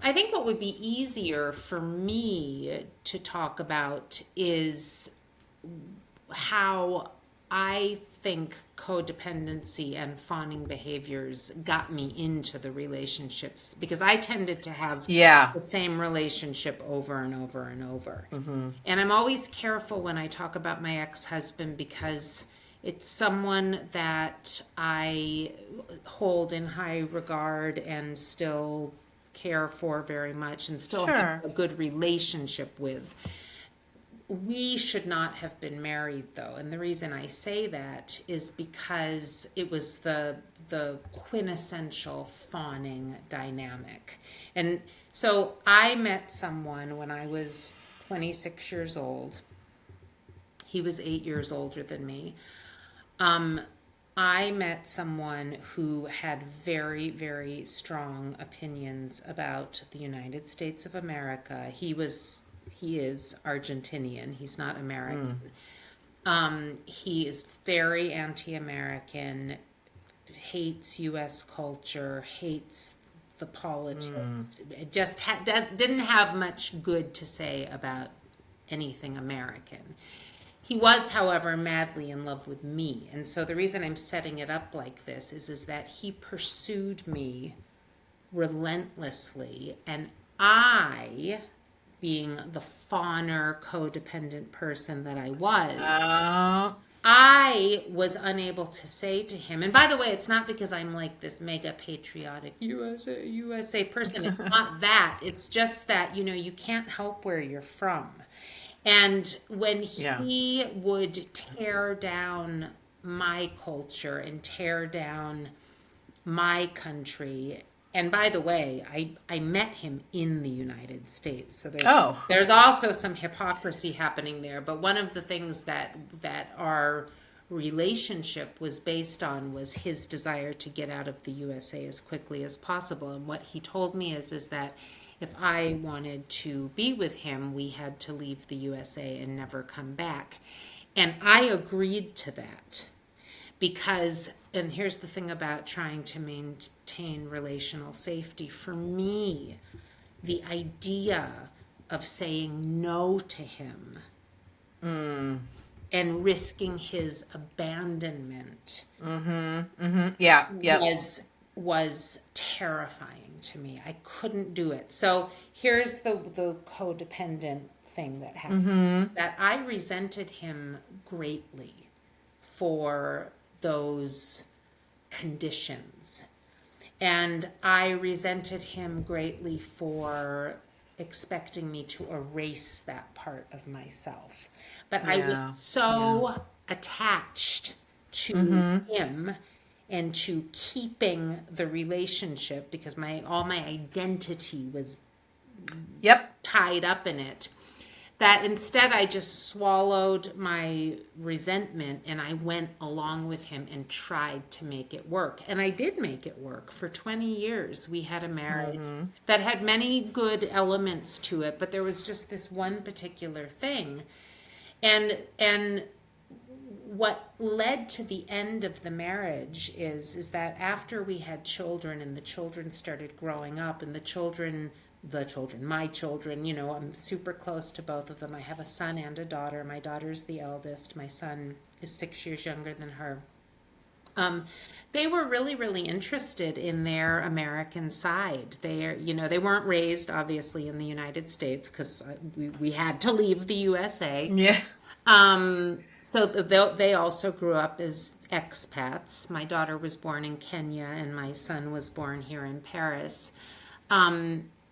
I think what would be easier for me to talk about is how I think codependency and fawning behaviors got me into the relationships, because I tended to have Yeah. the same relationship over and over and over. Mm-hmm. And I'm always careful when I talk about my ex-husband, because it's someone that I hold in high regard and still care for very much and still have Sure. a good relationship with. We should not have been married, though, and the reason I say that is because it was the quintessential fawning dynamic. And so I met someone when I was 26 years old. He was 8 years older than me. Um, I met someone who had very, very strong opinions about the United States of America. He is Argentinian. He's not American. Mm. He is very anti-American, hates U.S. culture, hates the Mm. politics. It just didn't have much good to say about anything American. He was, however, madly in love with me. And so the reason I'm setting it up like this is that he pursued me relentlessly. And I, being the fawner, codependent person that Uh, I was unable to say to him, and by the way, it's not because I'm like this mega patriotic USA person. It's not that. It's just that, you can't help where you're from. And when yeah. he would tear down my culture and tear down my country, and by the way, I met him in the United States, so Oh. there's also some hypocrisy happening there. But one of the things that our relationship was based on was his desire to get out of the USA as quickly as possible. And what he told me is that if I wanted to be with him, we had to leave the USA and never come back. And I agreed to that because, and here's the thing about trying to maintain relational safety, for me, the idea of saying no to him Mm. and risking his abandonment Mm-hmm. Mm-hmm. Yeah. Yep. was terrifying to me. I couldn't do it. So here's the codependent thing that happened, Mm-hmm. that I resented him greatly for those conditions. And I resented him greatly for expecting me to erase that part of myself. But I was Yeah. Yeah. so attached to Mm-hmm. him and to keeping the relationship, because my all my identity was Yep. tied up in it, that instead I just swallowed my resentment and I went along with him and tried to make it work. And I did make it work. For 20 years, we had a marriage Mm-hmm. that had many good elements to it, but there was just this one particular thing. And what led to the end of the marriage is that after we had children and the children started growing up, and my children, I'm super close to both of them. I have a son and a daughter. My daughter's the eldest. My son is 6 years younger than her. um, they were really, really interested in their American side. They weren't raised obviously in the United States, because we had to leave the USA. Yeah. So they also grew up as expats. My daughter was born in Kenya, and my son was born here in Paris.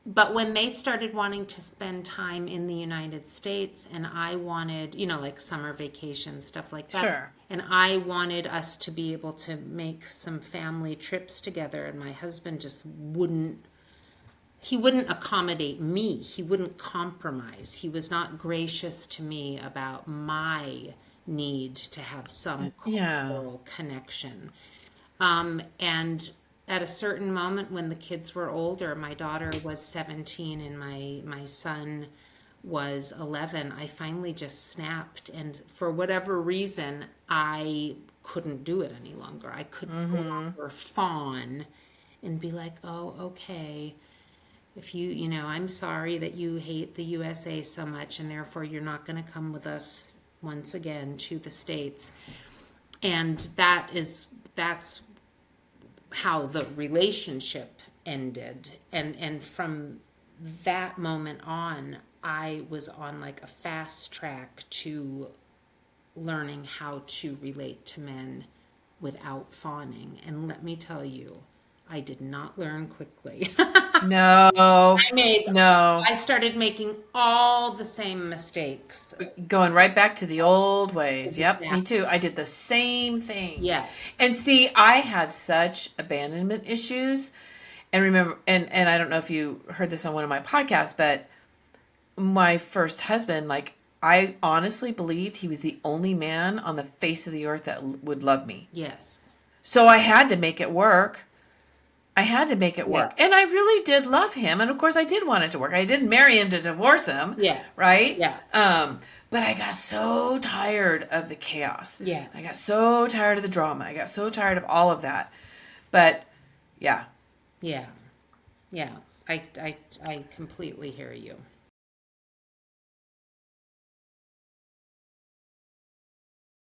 But when they started wanting to spend time in the United States, and I wanted, like summer vacation, stuff like that, Sure. and I wanted us to be able to make some family trips together, and my husband just he wouldn't accommodate me. He wouldn't compromise. He was not gracious to me about my need to have some Yeah. cultural connection. And at a certain moment when the kids were older, my daughter was 17 and my son was 11, I finally just snapped. And for whatever reason, I couldn't do it any longer. I could no Mm-hmm. longer fawn and be like, oh, okay. If you know, I'm sorry that you hate the USA so much, and therefore you're not going to come with us once again to the States. And that's how the relationship ended. And from that moment on, I was on like a fast track to learning how to relate to men without fawning. And let me tell you, I did not learn quickly. No, I made no. I started making all the same mistakes. Going right back to the old ways. Yep, me Exactly. too. I did the same thing. Yes. And see, I had such abandonment issues. And remember, and I don't know if you heard this on one of my podcasts, but my first husband, like, I honestly believed he was the only man on the face of the earth that would love me. Yes. So I had to make it work. I had to make it work. Yes. And I really did love him. And of course I did want it to work. I didn't marry him to divorce him. Yeah. Right? Yeah. But I got so tired of the chaos. Yeah. I got so tired of the drama. I got so tired of all of that. But yeah. Yeah. Yeah. I completely hear you.